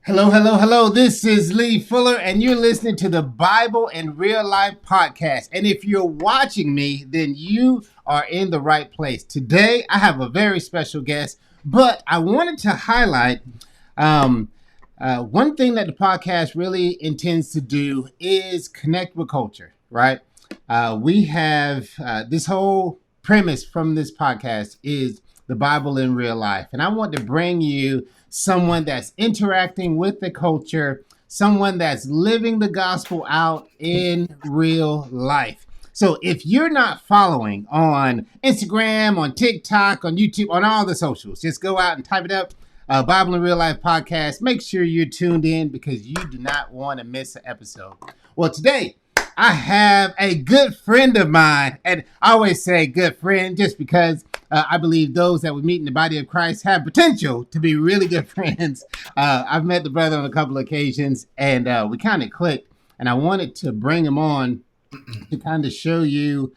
Hello, hello, hello. This is Lee Fuller, and you're listening to the Bible in Real Life podcast. And if you're watching me, then you are in the right place. Today, I have a very special guest, but I wanted to highlight um, one thing that the podcast really intends to do is connect with culture, right? We have this whole premise from this podcast is the Bible in real life. And I want to bring you someone that's interacting with the culture, someone that's living the gospel out in real life. So if you're not following on Instagram, on TikTok, on YouTube, on all the socials, just go out and type it up. Bible in Real Life podcast. Make sure you're tuned in because you do not want to miss an episode. Well, today I have a good friend of mine, and I always say good friend just because I believe those that we meet in the body of Christ have potential to be really good friends. I've met the brother on a couple of occasions, and we kind of clicked, and I wanted to bring him on to kind of show you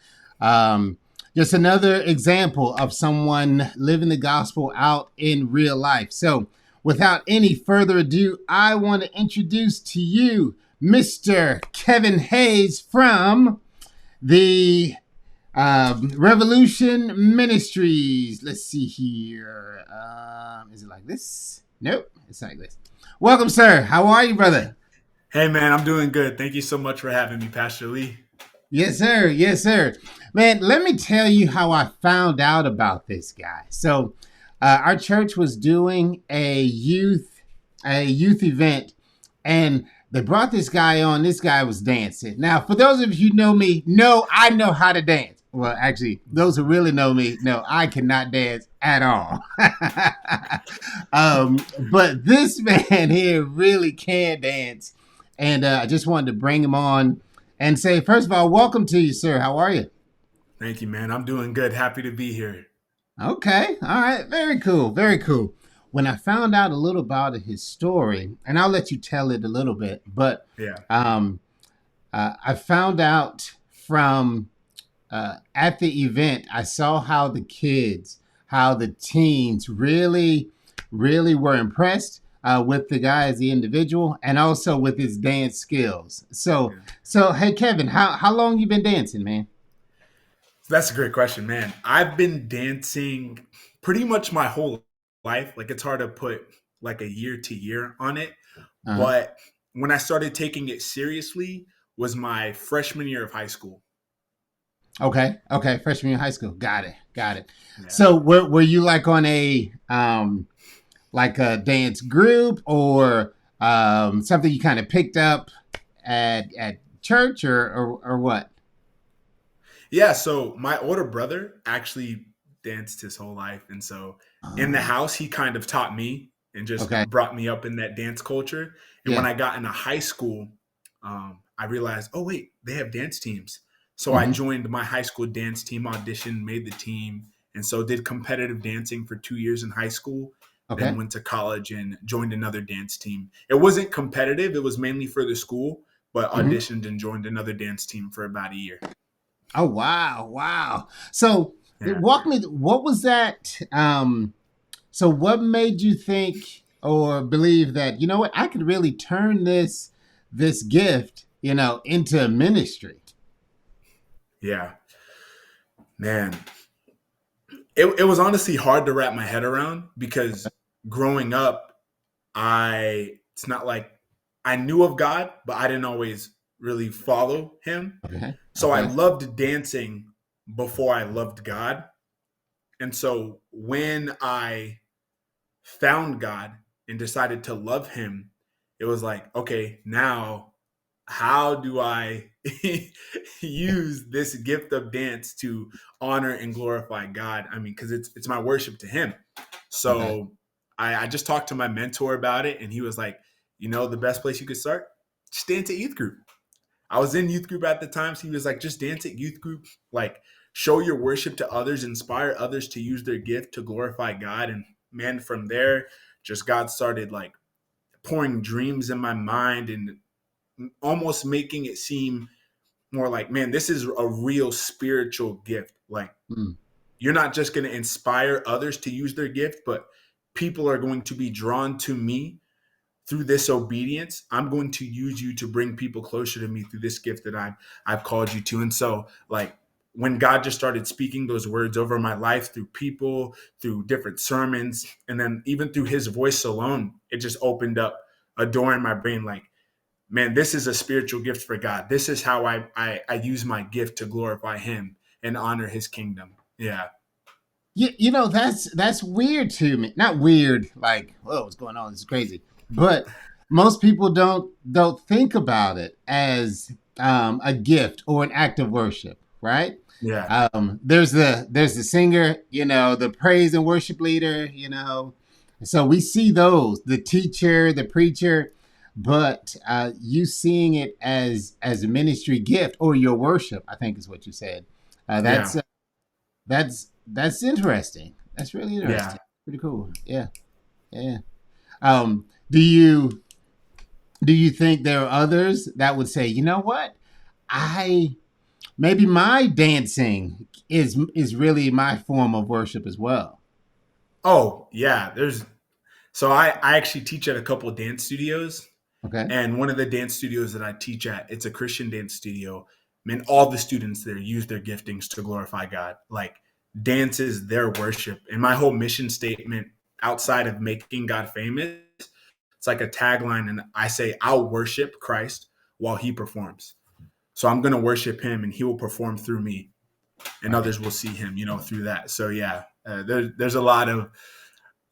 just another example of someone living the gospel out in real life. So without any further ado, I want to introduce to you Mr. Kevin Haynes from the Revolution Ministries. Let's see here. Is it like this? Nope, it's like this. Welcome, sir. How are you, brother? Hey man, I'm doing good. Thank you so much for having me, Pastor Lee. Yes, sir. Yes, sir. Man, let me tell you how I found out about this guy. So, our church was doing a youth event, and they brought this guy on. This guy was dancing. Now, for those of you who know me, know I know how to dance. Well, actually, those who really know me know I cannot dance at all. But this man here really can dance, and I just wanted to bring him on and say, first of all, welcome to you, sir. How are you? Thank you, man. I'm doing good. Happy to be here. Okay. All right. Very cool. Very cool. When I found out a little about his story, and I'll let you tell it a little bit, but Yeah. um, I found out from at the event, I saw how the kids, how the teens really were impressed with the guy as the individual and also with his dance skills. So, Yeah. hey, Kevin, how long you been dancing, man? So that's a great question, man. I've been dancing pretty much my whole life. Like it's hard to put like a year to year on it, Uh-huh. but when I started taking it seriously was my freshman year of high school. Okay. Okay. Freshman year of high school. Got it. Got it. Yeah. So were you like on a like a dance group or something you kind of picked up at church or what? Yeah, so my older brother actually danced his whole life. And so in the Oh, house, he kind of taught me and just okay. brought me up in that dance culture. And when Yeah. I got into high school, I realized, oh, wait, they have dance teams. So I Hmm. joined my high school dance team, auditioned, made the team. And so did competitive dancing for 2 years in high school, then Okay. went to college and joined another dance team. It wasn't competitive, it was mainly for the school, but Hmm. auditioned and joined another dance team for about a year. Oh wow, wow. So Yeah. walk me. What was that? So what made you think or believe that you know what I could really turn this gift into ministry? Yeah, man. It was honestly hard to wrap my head around because growing up, it's not like I knew of God, but I didn't always really follow him. Okay. So I Okay. loved dancing before I loved God. And so when I found God and decided to love him, it was like, okay, now how do I use this gift of dance to honor and glorify God? I mean, because it's my worship to Him. Okay. So I just talked to my mentor about it, and he was like, the best place you could start, just dance at youth group. I was in youth group at the time, so he was like, just dance at youth group, like show your worship to others, inspire others to use their gift to glorify God. And man, from there, just God started like pouring dreams in my mind and almost making it seem more like, man, this is a real spiritual gift. Like, Mm. you're not just going to inspire others to use their gift, but people are going to be drawn to me through this obedience, I'm going to use you to bring people closer to me through this gift that I've called you to. And so, like, when God just started speaking those words over my life through people, through different sermons, and then even through his voice alone, it just opened up a door in my brain. Like, man, this is a spiritual gift for God. This is how I use my gift to glorify him and honor his kingdom. Yeah. That's weird to me. Not weird, like, whoa, what's going on? This is crazy. But most people don't think about it as a gift or an act of worship, right? Yeah. There's the singer, the praise and worship leader, So we see those, the teacher, the preacher, but you seeing it as a ministry gift or your worship, I think is what you said. Uh, Yeah. that's that's interesting. That's really Yeah. interesting. Pretty cool. Yeah, yeah. Do you think there are others that would say, you know what, I maybe my dancing is really my form of worship as well? Oh, yeah. I actually teach at a couple of dance studios. Okay. And one of the dance studios that I teach at, it's a Christian dance studio. Man, all the students there use their giftings to glorify God. Like, dance is their worship. And my whole mission statement, outside of making God famous, it's like a tagline. And I say, I'll worship Christ while he performs. So I'm going to worship him and he will perform through me, and Right. others will see him, through that. So yeah, there's a lot of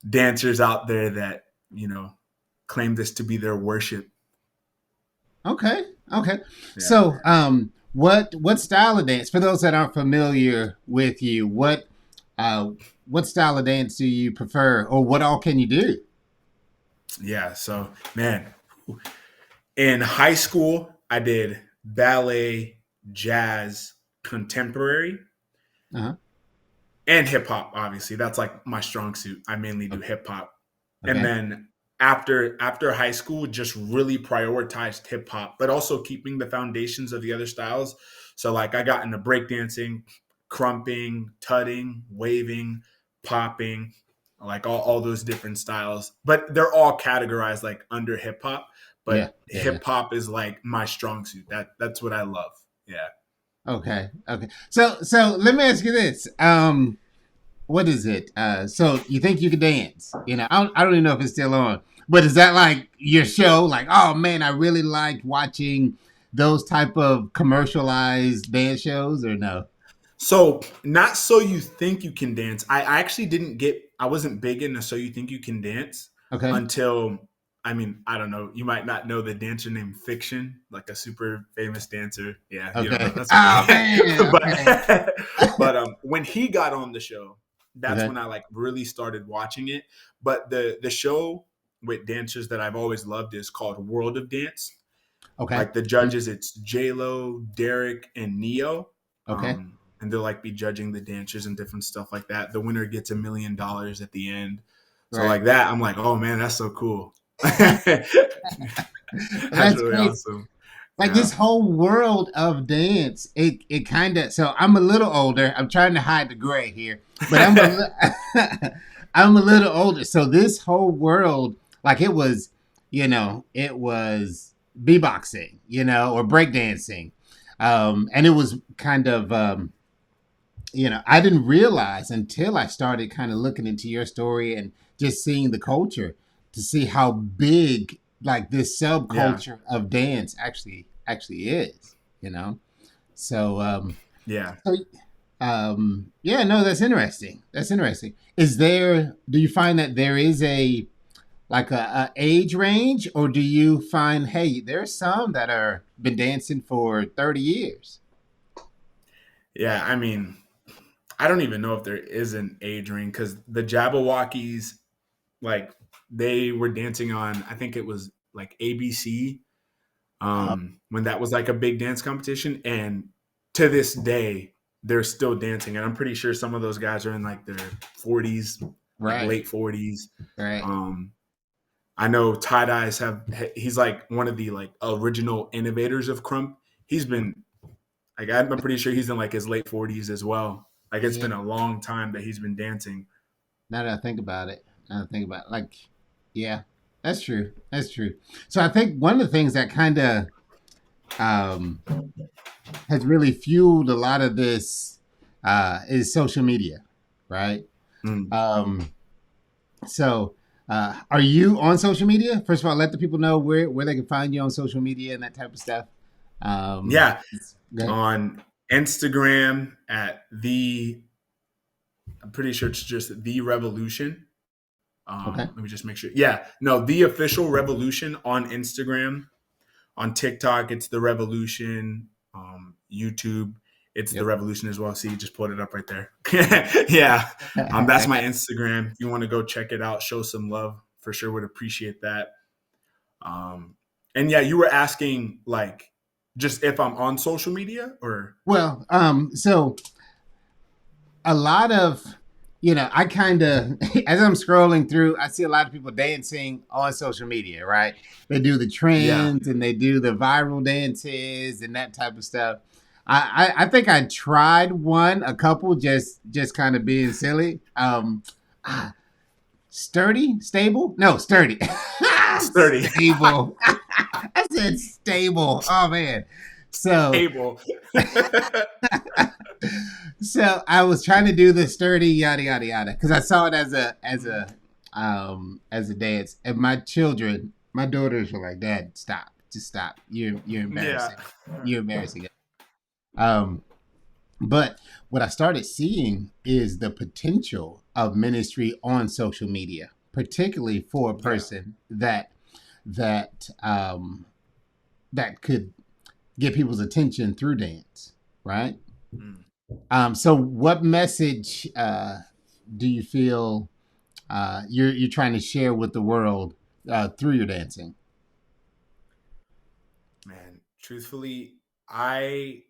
dancers out there that, claim this to be their worship. Okay. Okay. Yeah. So, what style of dance? For those that aren't familiar with you, uh, what style of dance do you prefer, or what all can you do? Yeah. So, man, in high school, I did ballet, jazz, contemporary, Uh huh. and hip hop. Obviously, that's like my strong suit. I mainly do hip hop. And Okay. then after high school, just really prioritized hip hop, but also keeping the foundations of the other styles. So, like, I got into breakdancing, crumping, tutting, waving, popping, like all those different styles. But they're all categorized like under hip hop. Yeah. But Yeah. Yeah. hip hop is like my strong suit. That's what I love. Yeah. Okay. Okay. So let me ask you this. What is it? So you think you can dance? I don't even know if it's still on. But is that like your show? Like, oh man, I really liked watching those type of commercialized dance shows, or no? So, not so you think you can dance. I actually didn't get, I wasn't big into so you think you can dance Okay. until, I mean, I don't know. You might not know the dancer named Fiction, like a super famous dancer. Yeah, you don't know. Okay. That's Oh okay. man. Okay. but when he got on the show, that's Okay. when I like really started watching it. But the show with dancers that I've always loved is called World of Dance. Okay. Like, the Mhm. judges, it's J Lo, Derek, and Neo, Okay. and they'll like be judging the dancers and different stuff like that. The winner gets $1 million at the end. So Right. like that, I'm like, oh man, that's so cool. That's That's really crazy. awesome. Like Yeah. this whole world of dance, it kind of. So I'm a little older. I'm trying to hide the gray here, but I'm a little older. So this whole world, like it was beatboxing, or breakdancing, and it was kind of I didn't realize until I started kind of looking into your story and just seeing the culture to see how big like this Yeah. subculture of dance actually is, So Yeah. so yeah, no, that's interesting. That's interesting. Do you find that there is a like a age range, or do you find, hey, there's some that are been dancing for 30 years? Yeah. I mean, I don't even know if there is an age ring because the Jabberwockies, like, they were dancing on, I think it was like ABC, Oh, when that was like a big dance competition. And to this day, they're still dancing. And I'm pretty sure some of those guys are in like their 40s, like right, late 40s. right. Um, I know Tie Dyes he's like one of the like original innovators of Crump. He's been, like, I'm pretty sure he's in like his late 40s as well. Like, it's Yeah. been a long time that he's been dancing. Now that I think about it, like, yeah. That's true. That's true. So I think one of the things that kind of um, has really fueled a lot of this is social media, right? Mm. Um, so, are you on social media? First of all, let the people know where they can find you on social media and that type of stuff. Um, Yeah, Good. on Instagram at the, I'm pretty sure it's just the Revolution. Okay. Let me just make sure. Yeah, no, the official Revolution on Instagram. On TikTok, it's the Revolution. YouTube, it's the Yep. Revolution as well. See, you just pulled it up right there. Yeah, that's my Instagram. If you want to go check it out, show some love, for sure would appreciate that. Um, and yeah, you were asking like just if I'm on social media or Well, so a lot of, I kind of, as I'm scrolling through, I see a lot of people dancing on social media, right? They do the yeah, trends and they do the viral dances and that type of stuff. I think I tried a couple, just kind of being silly. Ah, sturdy, stable? No, sturdy. sturdy Stable. I said stable. Oh man. So table. so I was trying to do the sturdy yada yada yada because I saw it as a dance, and my daughters were like, "Dad, stop, just stop. You're Yeah. embarrassing. You're embarrassing." Um, but what I started seeing is the potential of ministry on social media, particularly for a Yeah. person that that could get people's attention through dance, right? Mm. So, what message do you feel you're trying to share with the world through your dancing? Man, truthfully, I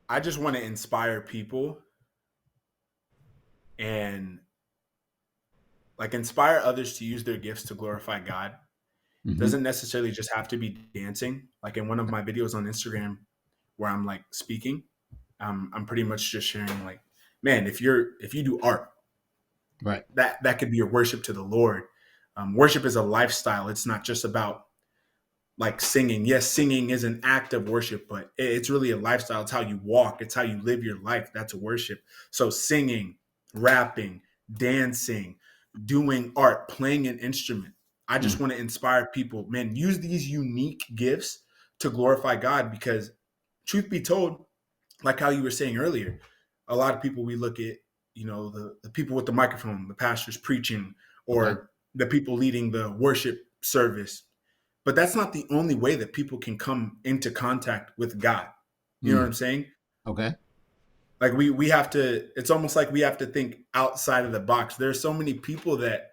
I just want to inspire people and like inspire others to use their gifts to glorify God. Hmm. Doesn't necessarily just have to be dancing. Like in one of my videos on Instagram where I'm like speaking, I'm pretty much just sharing like, man, if you do art, Right. that could be your worship to the Lord. Worship is a lifestyle. It's not just about like singing. Yes, singing is an act of worship, but it's really a lifestyle. It's how you walk, it's how you live your life. That's worship. So singing, rapping, dancing, doing art, playing an instrument. I just Mm. want to inspire people, man, use these unique gifts to glorify God because truth be told, like how you were saying earlier, a lot of people we look at, the people with the microphone, the pastors preaching, Okay. or the people leading the worship service, but that's not the only way that people can come into contact with God. You know what Mm. I'm saying? Okay. Like we have to, it's almost like we have to think outside of the box. There's so many people that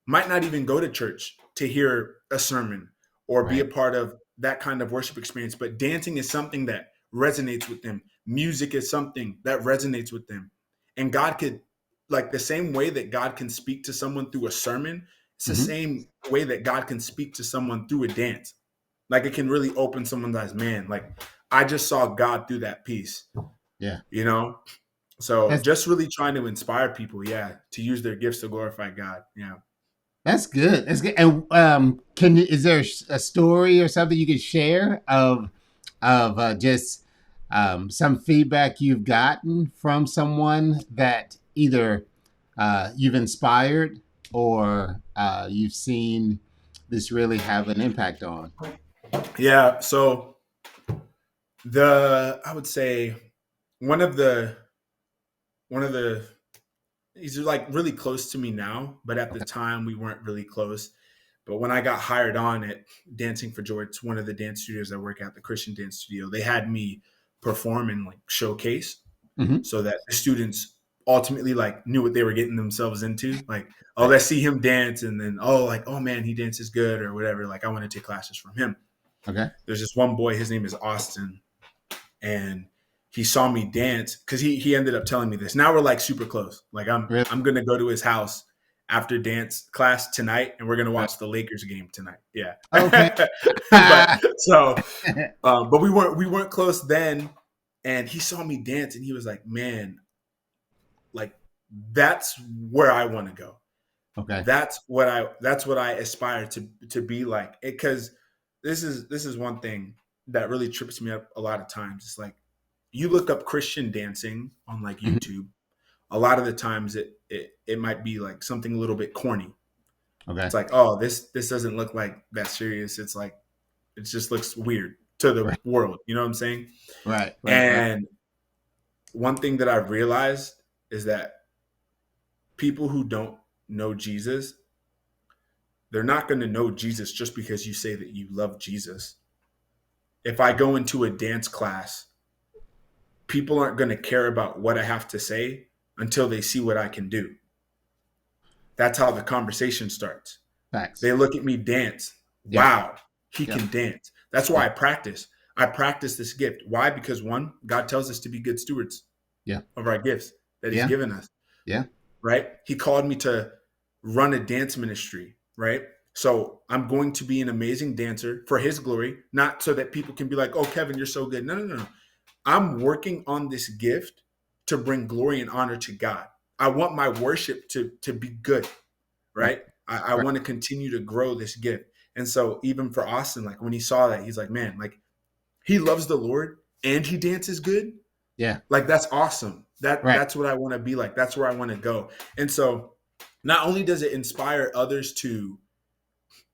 might not even go to church to hear a sermon or be a Right. part of that kind of worship experience, but dancing is something that resonates with them. Music is something that resonates with them. And God could, like the same way that God can speak to someone through a sermon, it's the Hmm. same way that God can speak to someone through a dance. Like it can really open someone's eyes. Man, like I just saw God through that piece, Yeah. you know? So That's just really trying to inspire people, yeah, to use their gifts to glorify God. Yeah. that's good. That's good. And is there a story or something you could share of just some feedback you've gotten from someone that either you've inspired or you've seen this really have an impact on? Yeah. So I would say one of the one of the he's like really close to me now, but at the Okay. time we weren't really close. But when I got hired on at Dancing for Joy, it's one of the dance studios I work at, the Christian dance studio, they had me perform and like showcase Hmm. so that the students ultimately like knew what they were getting themselves into. Like, oh, Right. let's see him dance, and then like, oh man, he dances good or whatever. Like, I want to take classes from him. Okay. There's this one boy, his name is Austin, and he saw me dance because he ended up telling me this. Now we're like super close. Like Really? I'm gonna go to his house after dance class tonight, and we're gonna Right. watch the Lakers game tonight. Yeah, Okay. but so but we weren't close then, and he saw me dance, and he was like, "Man, like that's where I want to go." Okay. That's what I aspire to be like. Because this is one thing that really trips me up a lot of times. It's like you look up Christian dancing on like Mhm. YouTube. A lot of the times it might be like something a little bit corny. Okay. It's like, oh, this doesn't look like that serious. It's like it just looks weird to the Right. world. You know what I'm saying? Right. Right. Right. And one thing that I've realized is that people who don't know Jesus, they're not going to know Jesus just because you say that you love Jesus. If I go into a dance class, people aren't going to care about what I have to say until they see what I can do. That's how the conversation starts. Facts. They look at me dance. Yep. Wow, he Yep. can dance. That's why Yep. I practice. I practice this gift. Why? Because one, God tells us to be good stewards Yeah. of our gifts that he's Yeah. given us, Yeah. right? He called me to run a dance ministry, right? So I'm going to be an amazing dancer for his glory, not so that people can be like, oh, Kevin, you're so good. No, no, no, no. I'm working on this gift to bring glory and honor to God. I want my worship to be good, Right. right? I Right. want to continue to grow this gift. And so even for Austin, like when he saw that, he's like, man, like he loves the Lord and he dances good. Yeah. Like that's awesome. Right. That's what I want to be like. That's where I want to go. And so not only does it inspire others to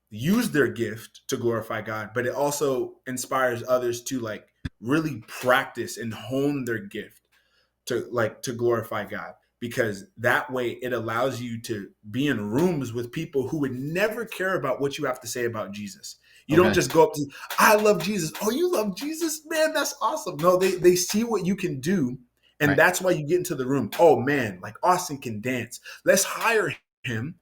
use their gift to glorify God, but it also inspires others to like really practice and hone their gift to glorify God, because that way it allows you to be in rooms with people who would never care about what you have to say about Jesus. You don't Okay. just go up to, I love Jesus. Oh, you love Jesus? Man, that's awesome. No, they see what you can do. And Right. that's why you get into the room. Oh man, like Austin can dance. Let's hire him.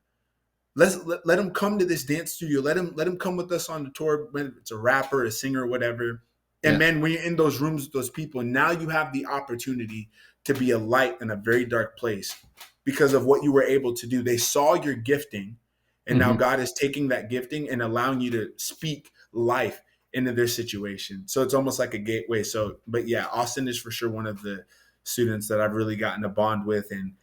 Let him come to this dance studio. Let him come with us on the tour, when it's a rapper, a singer, whatever. And Yeah. man, when you're in those rooms with those people, now you have the opportunity to be a light in a very dark place because of what you were able to do. They saw your gifting, and now Hmm. God is taking that gifting and allowing you to speak life into their situation. So it's almost like a gateway. So, but yeah, Austin is for sure one of the students that I've really gotten a bond with, and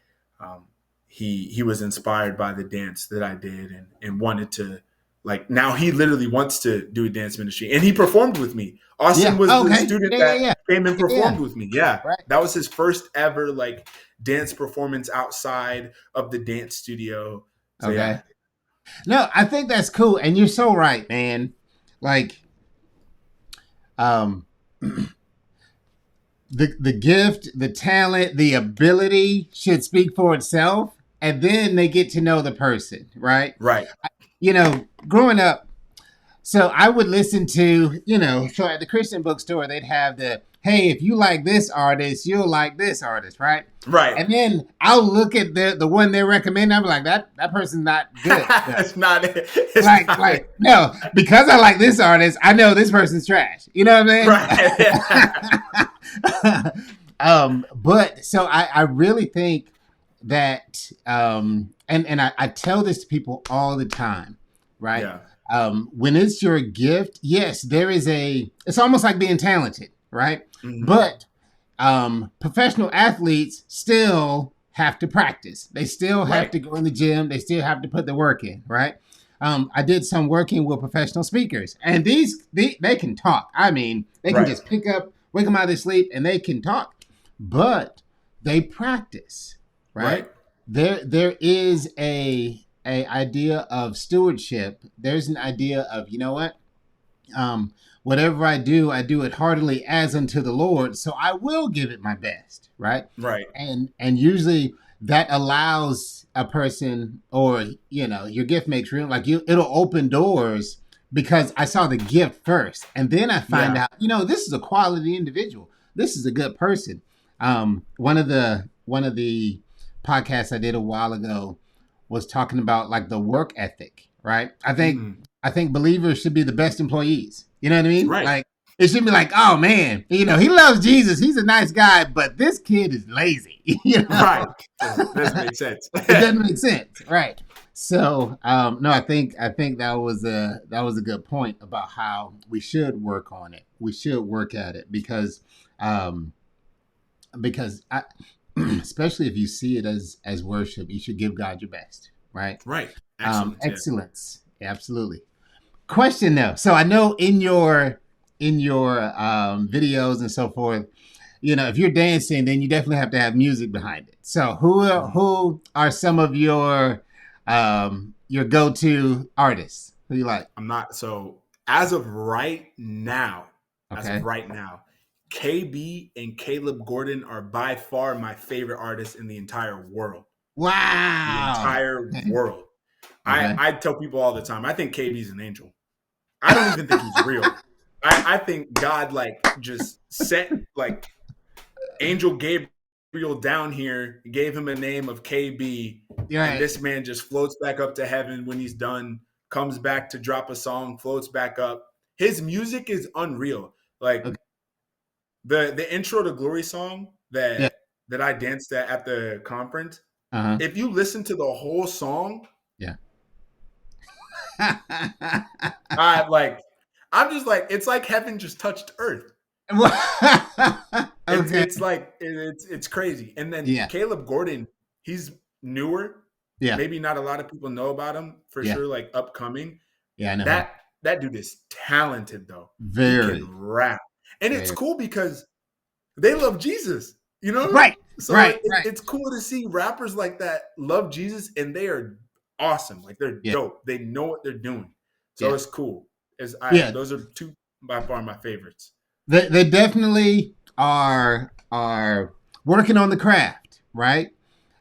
um, he was inspired by the dance that I did, and wanted to, like, now he literally wants to do a dance ministry, and he performed with me. Austin Yeah. was the Okay. student Yeah. Yeah. that Yeah. came and Yeah. performed with me. Yeah, Right. that was his first ever like dance performance outside of the dance studio. So yeah, Okay. No, I think that's cool, and you're so right, man. Like, um, the gift, the talent, the ability should speak for itself, and then they get to know the person, right? right, Growing up, so I would listen to, so at the Christian bookstore, they'd have the, hey, if you like this artist, you'll like this artist, right? right. And then I'll look at the one they recommend. I'm like, that person's not good. It's not it. It's not Like, it. no, because I like this artist, I know this person's trash. You know what Right. I mean? But so I really think that, and I tell this to people all the time, right? Yeah. When it's your gift, yes, it's almost like being talented, right? Mhm. But professional athletes still have to practice. They still have Right. to go in the gym. They still have to put the work in, right? I did some working with professional speakers, and they can talk. I mean, they can Right. just wake them out of their sleep, and they can talk, but they practice, right? Right. There is a idea of stewardship. There's an idea of, you know what? Whatever I do it heartily as unto the Lord. So I will give it my best, right? Right. And usually that allows a person, or your gift makes room. Like it'll open doors because I saw the gift first, and then I find Yeah. out, this is a quality individual. This is a good person. One of the podcasts I did a while ago was talking about like the work ethic, right? Mm. I think believers should be the best employees. You know what I mean? Right. Like it should be like, oh man, he loves Jesus. He's a nice guy, but this kid is lazy. Right. Doesn't make sense. It doesn't make sense, right? So no, I think that was a good point about how we should work on it. We should work at it because I, especially if you see it as worship, you should give God your best, right? Right. Excellence. Yeah. Excellence. Absolutely. Question though. So I know in your videos and so forth, you know, if you're dancing, then you definitely have to have music behind it. So Mhm. who are some of your go to artists? Who you like? I'm not so as of right now, as of Okay. right now, KB and Caleb Gordon are by far my favorite artists in the entire world. The Wow. entire Okay. world. Okay. I tell people all the time, I think KB's an angel. I don't even think he's real. I think God like just sent like Angel Gabriel down here, gave him a name of KB, You're and right. this man just floats back up to heaven when he's done, comes back to drop a song, floats back up. His music is unreal. Like Okay. the intro to Glory song Yeah. that I danced at the conference. Uh-huh. If you listen to the whole song, Yeah. I like I'm just like it's like heaven just touched earth. Okay. It's like it's crazy. And then Yeah. Caleb Gordon, he's newer. Yeah. Maybe not a lot of people know about him for Yeah. sure. Like upcoming, Yeah. I know him. that dude is talented though. He can Very. rap, and it's Very. cool because they love Jesus. You know, Right. so Right. Right. it's cool to see rappers like that love Jesus, and they are awesome. Like they're Yeah. dope. They know what they're doing. So Yeah. it's cool. Yeah. Those are two by far my favorites. They definitely are working on the craft, right?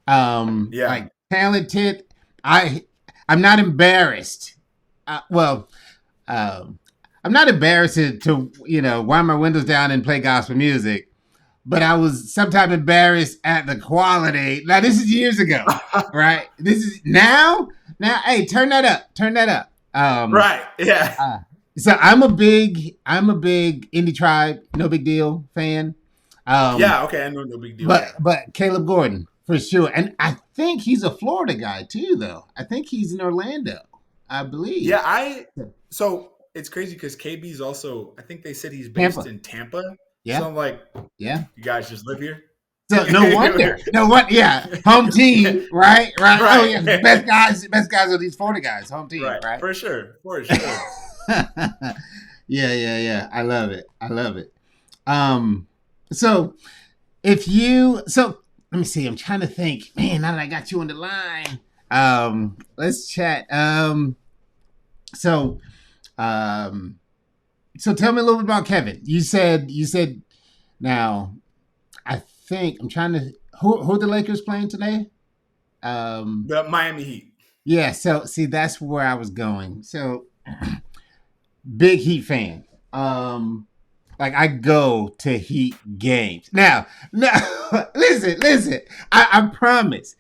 Yeah. Like talented. I I'm not embarrassed. Well, um, I'm not embarrassed to you know wind my windows down and play gospel music, but I was sometimes embarrassed at the quality. Now this is years ago, right? This is now. Now, hey, turn that up. Turn that up. Right. Yeah. Uh, so I'm a big Indie Tribe, no big deal fan. Um, Yeah. Okay. I know. No big deal. Yeah. but Caleb Gordon for sure, and I think he's a Florida guy too, though. I think he's in Orlando, I believe. Yeah. So it's crazy because KB's also. I think they said he's based Tampa, in Tampa. So yeah, I'm like, yeah. you guys just live here. So no wonder, no what? Yeah, home team, right, right. Oh yeah, Right. best guys are these Florida guys, home team, Right. right? For sure. For sure. Yeah. I love it. I love it. Um, so if you so let me see, I'm trying to think, man, now that I got you on the line, let's chat. So um so tell me a little bit about Kevin. You said now I think I'm trying to who are the Lakers playing today? um The Miami Heat. yeah, so see that's where I was going. So big Heat fan. Like I go to Heat games. Now, no, listen. I promise.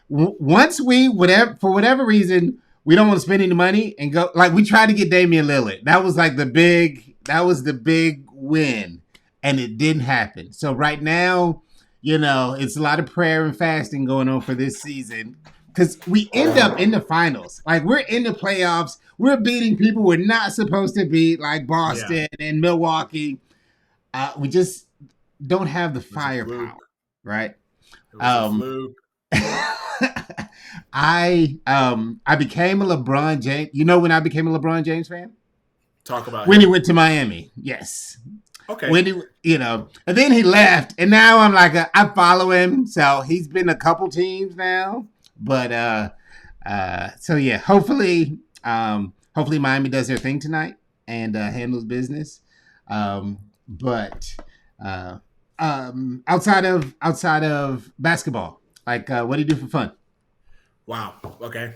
Once we whatever for whatever reason we don't want to spend any money and go like we tried to get Damian Lillard. That was like the big win, and it didn't happen. So right now, you know, it's a lot of prayer and fasting going on for this season because we end up in the finals. Like we're in the playoffs. We're beating people we're not supposed to beat, like Yeah. Boston and Milwaukee. We just don't have the It was a firepower, fluke. right? It was a Um, fluke. I became a LeBron James. You know when I became a LeBron James fan? Talk about When he him. went to Miami. Yes. Okay. When he, you know, and then he left, and now I'm like, I follow him. So he's been a couple teams now, but so yeah, hopefully Miami does their thing tonight and handles business. But uh, outside of basketball, like what do you do for fun? Wow. Okay.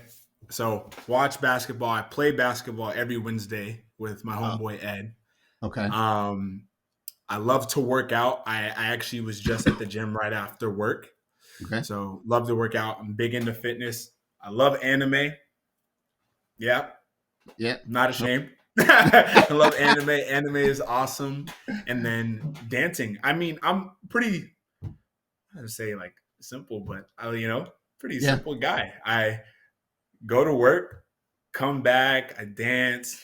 So watch basketball. I play basketball every Wednesday with my Oh, homeboy Ed. okay, Um, I love to work out. I actually was just at the gym right after work. okay, So love to work out. I'm big into fitness. I love anime. Yeah, yeah, not ashamed. I love anime. Anime is awesome. And then dancing. I mean, I'm pretty, how to say like simple, but pretty yeah, simple guy. I go to work, come back, I dance,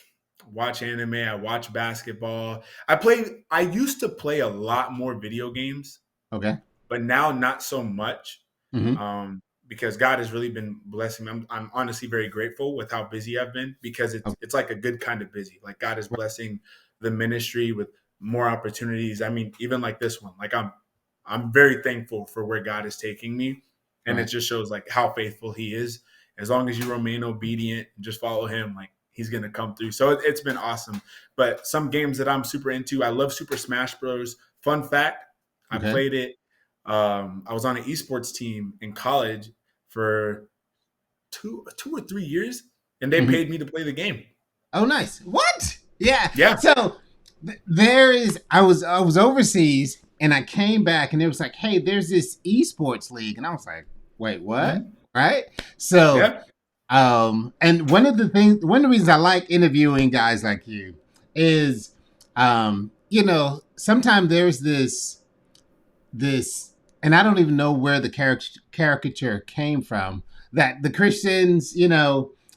watch anime, I watch basketball. I used to play a lot more video games, okay, but now not so much. mm-hmm. Um, because God has really been blessing me. I'm honestly very grateful with how busy I've been, because Okay. it's like a good kind of busy. Like God is blessing the ministry with more opportunities. I mean, even like this one, like I'm very thankful for where God is taking me, and it Right. just shows like how faithful He is. As long as you remain obedient and just follow Him, like He's gonna come through. So it's been awesome. But some games that I'm super into, I love Super Smash Bros. Fun fact, I Okay. played it. I was on an esports team in college for two or 3 years, and they Mhm. paid me to play the game. Oh, nice. What? Yeah. Yeah, So there is. I was overseas and I came back and it was like, hey, there's this esports league, and I was like, wait, what? mm-hmm. Right. So Yeah, and one of the reasons I like interviewing guys like you is, sometimes there's this, and I don't even know where the caricature came from, that the Christians,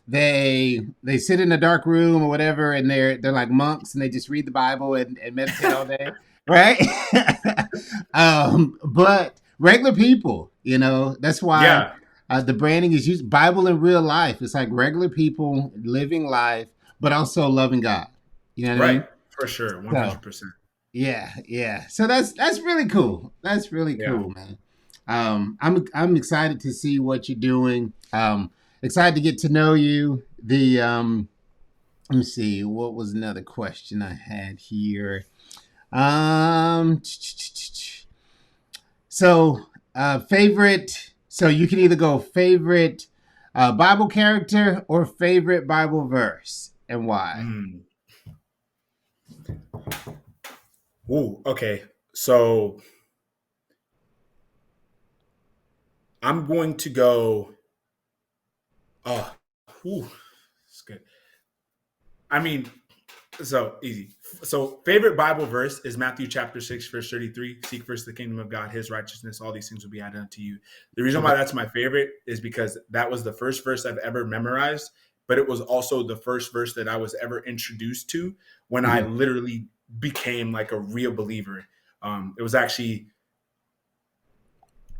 they sit in a dark room or whatever, and they're like monks and they just read the Bible and meditate all day, right? But regular people, that's why yeah, the branding is used Bible in real life. It's like regular people living life, but also loving God. You know what I right, mean? for sure, one So hundred percent. yeah, yeah. So that's really cool. That's really Yeah. cool, man. I'm excited to see what you're doing. Excited to get to know you. Let me see. What was another question I had here? Um, favorite. So you can either go favorite Bible character or favorite Bible verse, and why? Mm. Ooh, okay. So I'm going to go. Oh, ooh, it's good. I mean, so easy. So favorite Bible verse is Matthew chapter 6, verse 33. Seek first the kingdom of God, His righteousness, all these things will be added unto you. The reason Okay. why that's my favorite is because that was the first verse I've ever memorized, but it was also the first verse that I was ever introduced to when I Mhm. literally became like a real believer. It was actually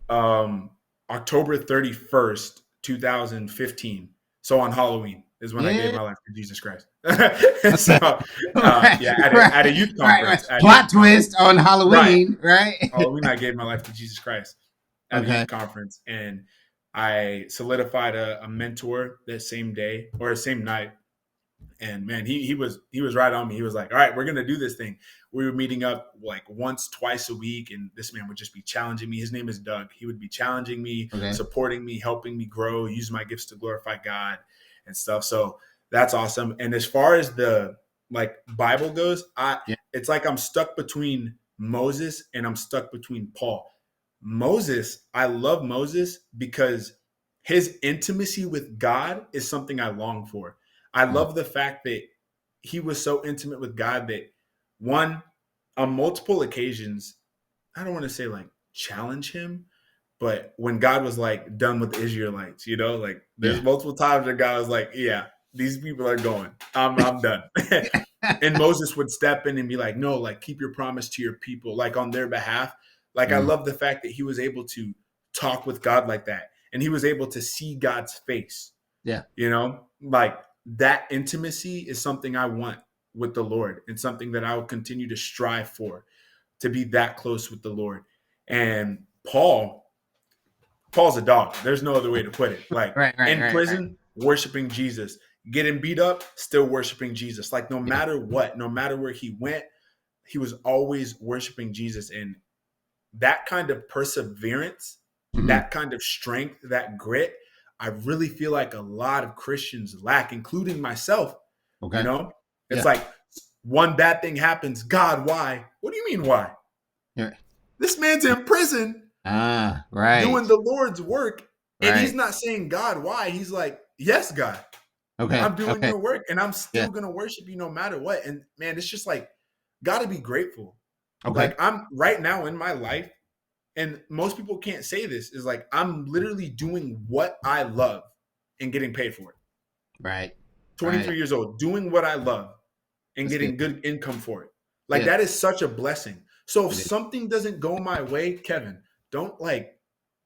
um, October 31st, 2015. So on Halloween is when I gave Yeah. my life to Jesus Christ. So Okay. Right. yeah, at a Right. youth Right. Right. conference, at a youth Plot conference, twist on right? Halloween. Right. Halloween, I gave my life to Jesus Christ at a Okay. youth conference, and I solidified a mentor that same day or the same night. And man, he was right on me. He was like, "All right, we're gonna do this thing." We were meeting up like once, twice a week, and this man would just be challenging me. His name is Doug. He would be challenging me, Okay. supporting me, helping me grow, use my gifts to glorify God and stuff. So that's awesome. And as far as the like Bible goes, I Yeah. it's like I'm stuck between Moses and I'm stuck between Paul. Moses, I love Moses because his intimacy with God is something I long for. I Mhm. love the fact that he was so intimate with God that one, on multiple occasions, I don't want to say like challenge him, but when God was like done with the Israelites, like there's Yeah. multiple times that God was like, yeah, these people are going. I'm done. And Moses would step in and be like, no, like keep your promise to your people, like on their behalf. Like I Mhm. love the fact that he was able to talk with God like that. And he was able to see God's face, Yeah. like that intimacy is something I want with the Lord and something that I will continue to strive for, to be that close with the Lord. And Paul's a dog. There's no other way to put it. Like Right. Right. in Right. Right. prison, worshiping Jesus, getting beat up, still worshiping Jesus. Like no Yeah. matter what, no matter where he went, he was always worshiping Jesus. And that kind of perseverance, Mhm. that kind of strength, that grit, I really feel like a lot of Christians lack, including myself. You Okay. know, it's Yeah. like one bad thing happens. God, why? What do you mean, why? Yeah. This man's in prison Ah. Right. doing the Lord's work, and he's Right. not saying, God, why? He's like, yes, God, Okay. I'm doing Okay. your work, and I'm Yeah. still going to worship you no matter what. And man, it's just like, got to be grateful. Okay. Like, I'm right now in my life, and most people can't say this, is like, I'm literally doing what I love and getting paid for it. Right. Right. 23 years old, doing what I love and That's good. getting good income for it. Like Yeah. that is such a blessing. So if It is. something doesn't go my way, Kevin, don't like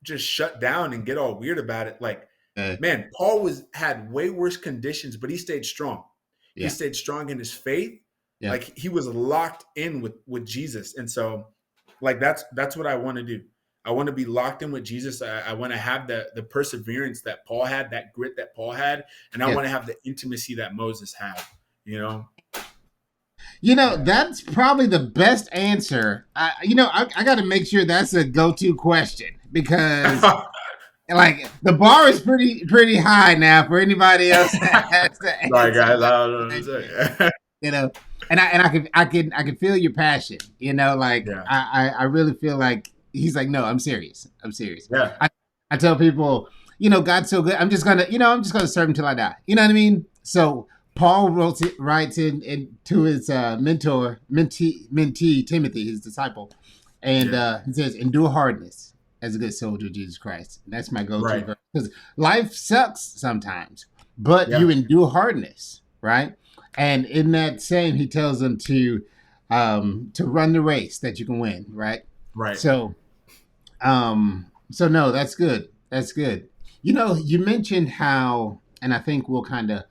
just shut down and get all weird about it. Like, Uh, man, Paul had way worse conditions, but he stayed strong. He yeah. stayed strong in his faith. Yeah. Like he was locked in with Jesus. And so like that's what I want to do. I want to be locked in with Jesus. I want to have the perseverance that Paul had, that grit that Paul had, and I Yeah. want to have the intimacy that Moses had, you know? That's probably the best answer. I got to make sure that's a go-to question because, like, the bar is pretty high now for anybody else that has to Sorry answer guys, that I don't know what I'm question. saying. You know, and I can feel your passion. Like Yeah. I really feel like he's like, no, I'm serious. I'm serious. Yeah. I tell people, God's so good. I'm just gonna serve him till I die. You know what I mean? So Paul writes in to his mentee Timothy, his disciple, and he says, "Endure hardness as a good soldier of Jesus Christ." And that's my go-to Right. verse because life sucks sometimes, but Yeah. you endure hardness, right? And in that same, he tells them to run the race that you can win, right? Right. So no, that's good. That's good. You mentioned how, and I think we'll kind of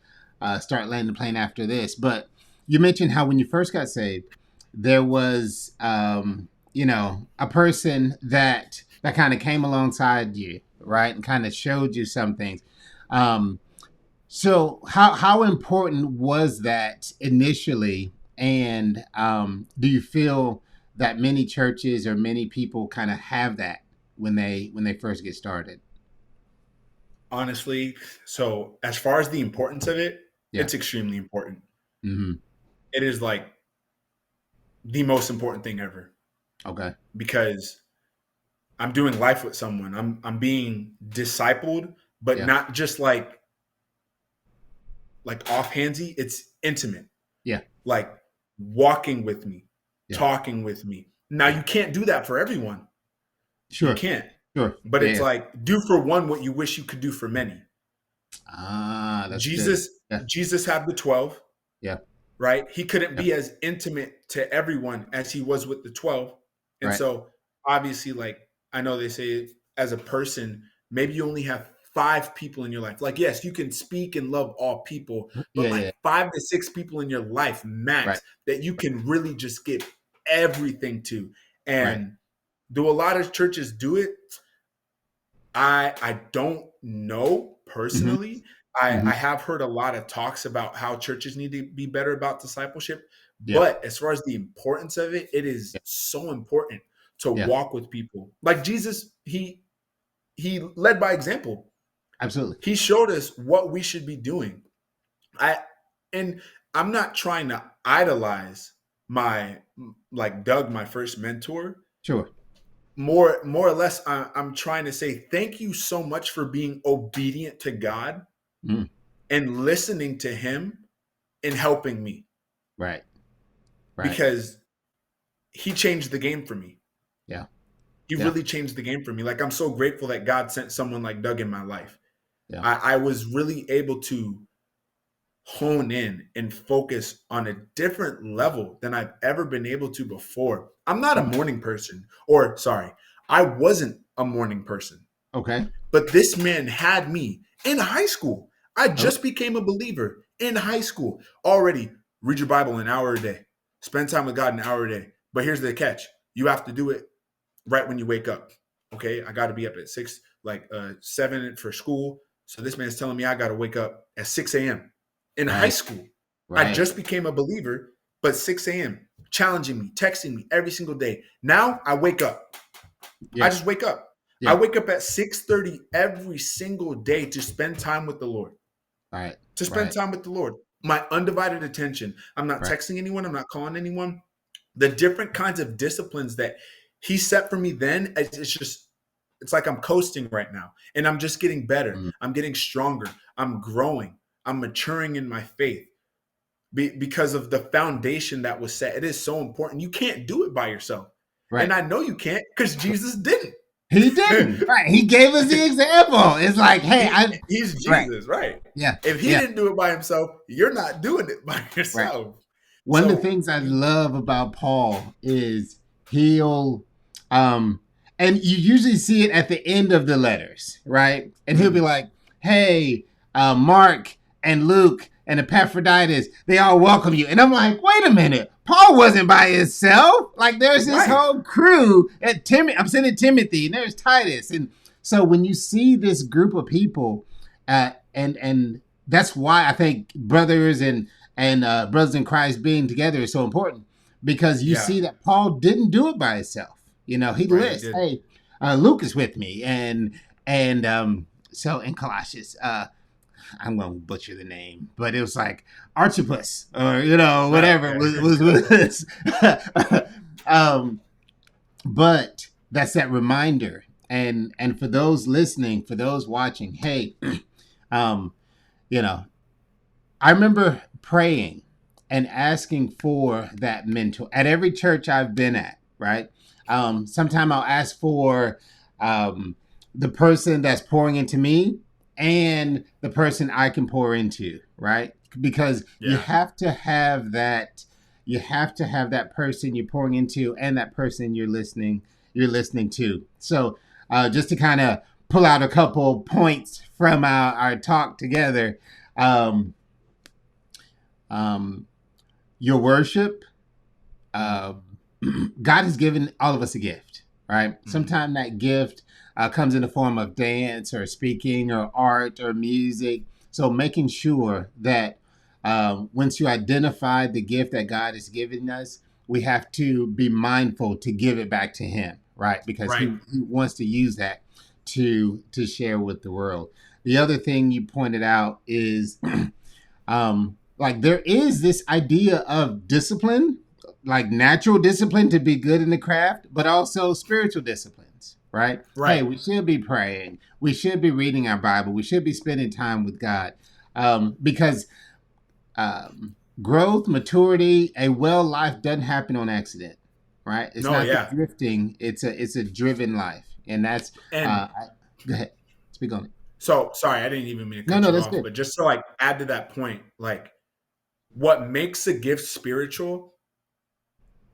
start landing the plane after this, but you mentioned how when you first got saved, there was, a person that kind of came alongside you, right, and kind of showed you some things. So how important was that initially, and do you feel that many churches or many people kind of have that when they first get started? Honestly, so as far as the importance of it, Yeah. it's extremely important. Mm-hmm. It is like the most important thing ever Okay. because I'm doing life with someone. I'm being discipled, but Yeah. not just like offhandsy. It's intimate. Yeah. Like walking with me, Yeah. talking with me. Now Yeah. you can't do that for everyone. You Sure. can't. Sure. But Yeah. it's Yeah. like do for one what you wish you could do for many. That's good. Jesus Yeah. Jesus had the 12, Yeah. right? He couldn't Yeah. be as intimate to everyone as he was with the 12. And Right. so obviously, like I know they say as a person, maybe you only have 5 people in your life. Like, yes, you can speak and love all people, but Yeah. like Yeah. 5 to 6 people in your life Right. max that you can really just give everything to. Right. And do a lot of churches do it? I don't know Mm-hmm. personally. Mm-hmm. I have heard a lot of talks about how churches need to be better about discipleship. Yeah. But as far as the importance of it, it is Yeah. so important to Yeah. walk with people. Like Jesus, he led by example. Absolutely. He showed us what we should be doing. I and I'm not trying to idolize my like Doug, my first mentor. Sure. More or less, I'm trying to say thank you so much for being obedient to God Mm. and listening to Him and helping me Right. Right. because He changed the game for me. Yeah. He Yeah. really changed the game for me. Like I'm so grateful that God sent someone like Doug in my life. Yeah. I was really able to hone in and focus on a different level than I've ever been able to before. I'm not a morning person, or sorry, I wasn't a morning person. Okay. But this man had me in high school. I Oh. just became a believer in high school. Already read your Bible an hour a day. Spend time with God an hour a day. But here's the catch. You have to do it right when you wake up. Okay? I got to be up at 6, like 7 for school. So this man's telling me I got to wake up at 6 a.m. in high Right. school. I Right. just became a believer, but 6 a.m. challenging me, texting me every single day. Now I wake up. Yeah. I just wake up. Yeah. I wake up at 6:30 every single day to spend time with the Lord. Right. To spend Right. time with the Lord. My undivided attention. I'm not Right. texting anyone. I'm not calling anyone. The different kinds of disciplines that He set for me then, it's like I'm coasting right now. And I'm just getting better. Mm. I'm getting stronger. I'm growing. I'm maturing in my faith because of the foundation that was set. It is so important. You can't do it by yourself. Right. And I know you can't because Jesus didn't. He didn't. Right. He gave us the example. It's like, hey, He's right. Jesus, right? Yeah. If he Yeah. didn't do it by himself, you're not doing it by Right. yourself. One of the So things I love about Paul is he'll and you usually see it at the end of the letters, right? And he'll be like, "Hey, Mark and Luke and Epaphroditus, they all welcome you." And I'm like, "Wait a minute, Paul wasn't by himself. Like, there's this whole crew at I'm sending Timothy, and there's Titus." And so when you see this group of people, and that's why I think brothers and brothers in Christ being together is so important, because you see that Paul didn't do it by himself. He lists, "Hey, Luke is with me," and so in Colossians, I'm going to butcher the name, but it was like Archippus or whatever was but that's that reminder, and for those listening, for those watching, hey, I remember praying and asking for that mentor at every church I've been at, right? Sometime I'll ask for the person that's pouring into me and the person I can pour into, right? Because you have to have that. You have to have that person you're pouring into and that person you're listening to. So just to kind of pull out a couple points from our talk together, your worship, God has given all of us a gift, right? Mm-hmm. Sometimes that gift comes in the form of dance or speaking or art or music. So making sure that once you identify the gift that God has given us, we have to be mindful to give it back to Him, right? Because He wants to use that to share with the world. The other thing you pointed out is like there is this idea of discipline, like natural discipline to be good in the craft, but also spiritual disciplines, right? Hey, we should be praying. We should be reading our Bible. We should be spending time with God, because growth, maturity, a well life doesn't happen on accident, right? It's not drifting. It's a driven life, and that's. Go ahead, speak on it. So sorry, I didn't even mean to cut you off, but just to add to that point, what makes a gift spiritual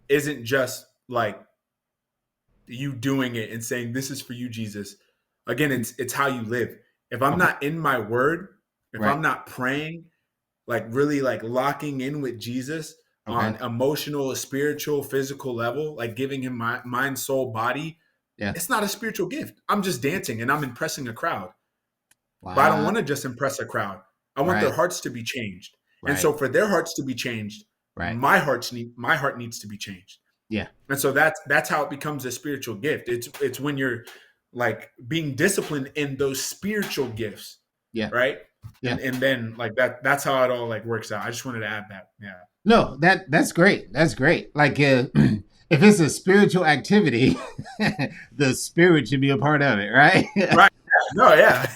isn't just you doing it and saying, "This is for you, Jesus." Again, it's how you live. If I'm not in my word, if I'm not praying, really locking in with Jesus on emotional, spiritual, physical level, giving Him my mind, soul, body, it's not a spiritual gift. I'm just dancing and I'm impressing a crowd. Wow. But I don't want to just impress a crowd. I want their hearts to be changed. And so for their hearts to be changed, my heart needs to be changed. Yeah. And so that's how it becomes a spiritual gift. It's when you're being disciplined in those spiritual gifts. Yeah. Right. Yeah. And then that's how it all works out. I just wanted to add that. Yeah. No, that's great. That's great. If it's a spiritual activity, the spirit should be a part of it, right? Right. No, yeah.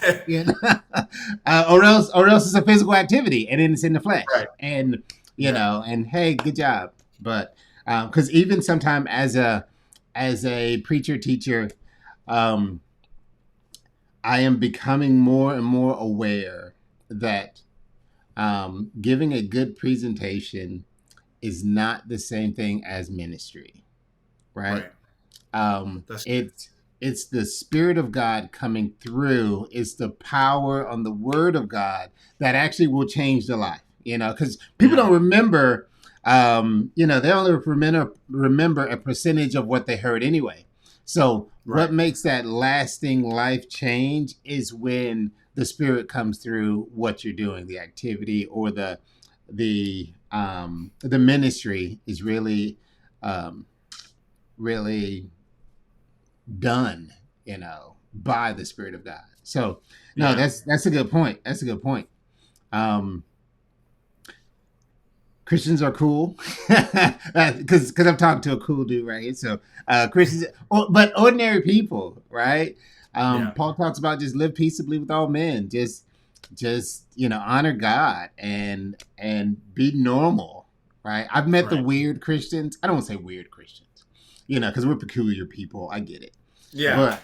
Or else it's a physical activity, and then it's in the flesh. Right. And and hey, good job. But because even sometimes as a preacher teacher, I am becoming more and more aware that giving a good presentation is not the same thing as ministry, right? It's the Spirit of God coming through. It's the power on the Word of God that actually will change the life, because people don't remember, they only remember a percentage of what they heard anyway. So what makes that lasting life change is when the Spirit comes through what you're doing, the activity or the ministry is really, really done, by the Spirit of God. So no, that's a good point. That's a good point. Christians are cool because I'm talking to a cool dude right here. So Christians, but ordinary people, right? Paul talks about just live peaceably with all men. Just honor God and be normal, right? I've met the weird Christians. I don't want to say weird Christians, because we're peculiar people. I get it. Yeah.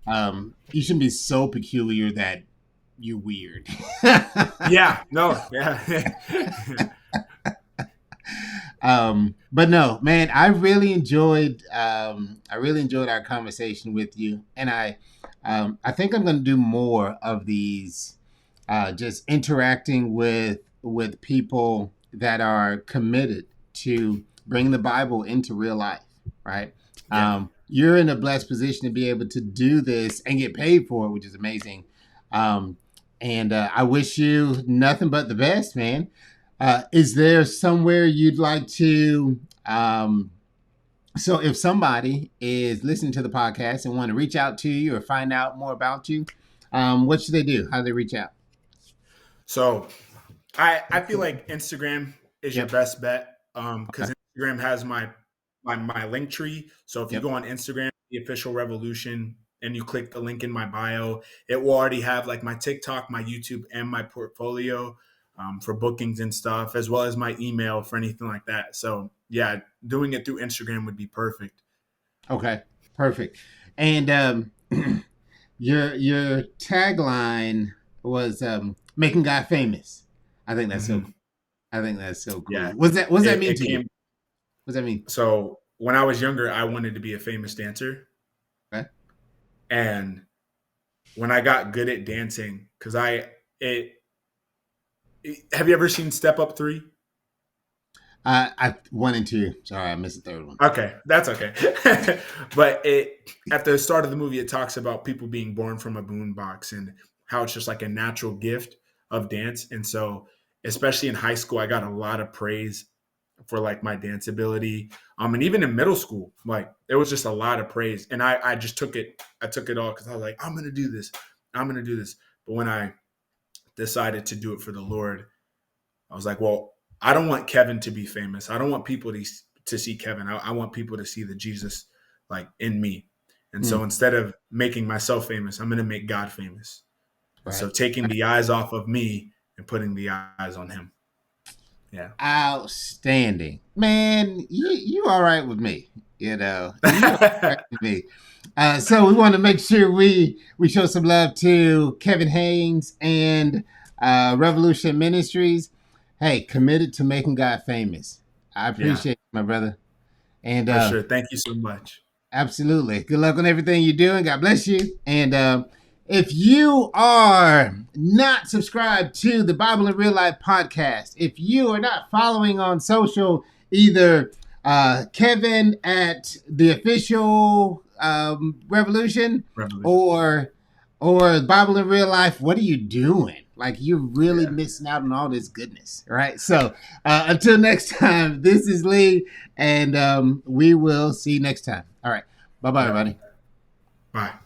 But you shouldn't be so peculiar that you're weird. Yeah. No. Yeah. But no, man, I really enjoyed our conversation with you, and I think I'm going to do more of these, just interacting with people that are committed to bring the Bible into real life, right? Yeah. You're in a blessed position to be able to do this and get paid for it, which is amazing. Um, and I wish you nothing but the best, man. Is there somewhere you'd like to? So, if somebody is listening to the podcast and want to reach out to you or find out more about you, what should they do? How do they reach out? So I feel like Instagram is your Yep. best bet Okay. because Instagram has my link tree. So if you Yep. go on Instagram, the official revolution, and you click the link in my bio, it will already have like my TikTok, my YouTube, and my portfolio for bookings and stuff, as well as my email for anything like that. So yeah, doing it through Instagram would be perfect. Okay. Perfect. And your tagline was making God famous. I think that's so cool. Hmm. I think that's so cool. Yeah, What's that mean it to you? came. What's that mean? So when I was younger, I wanted to be a famous dancer, Okay. and when I got good at dancing, because it, have you ever seen Step Up 3? I 1 and 2. Sorry, I missed the third one. Okay, that's okay. But it at the start of the movie, it talks about people being born from a boombox and how it's just like a natural gift of dance. And so, especially in high school, I got a lot of praise for like my dance ability. And even in middle school, like there was just a lot of praise. And I just took it, I took it all because I was like, I'm gonna do this. I'm gonna do this. But when I decided to do it for the Lord, I was like, well, I don't want Kevin to be famous. I don't want people to see Kevin. I want people to see the Jesus like in me. And so Mm, instead of making myself famous, I'm going to make God famous. And so right. taking the eyes off of me and putting the eyes on him. Yeah. Outstanding, man. You all right with me? You all right with me. So we want to make sure we show some love to Kevin Haynes and Revolution Ministries. Hey, committed to making God famous. I Yeah, appreciate it, my brother. And for sure. Thank you so much. absolutely. Good luck on everything you're doing. God bless you. And if you are not subscribed to the Bible in Real Life podcast, if you are not following on social, either Kevin at the official Revolution Revolution. or Bible in Real Life, what are you doing? Like, you're really Yeah. missing out on all this goodness, right? So until next time, this is Lee, and we will see you next time. All right. Bye-bye, Yep. everybody. Bye.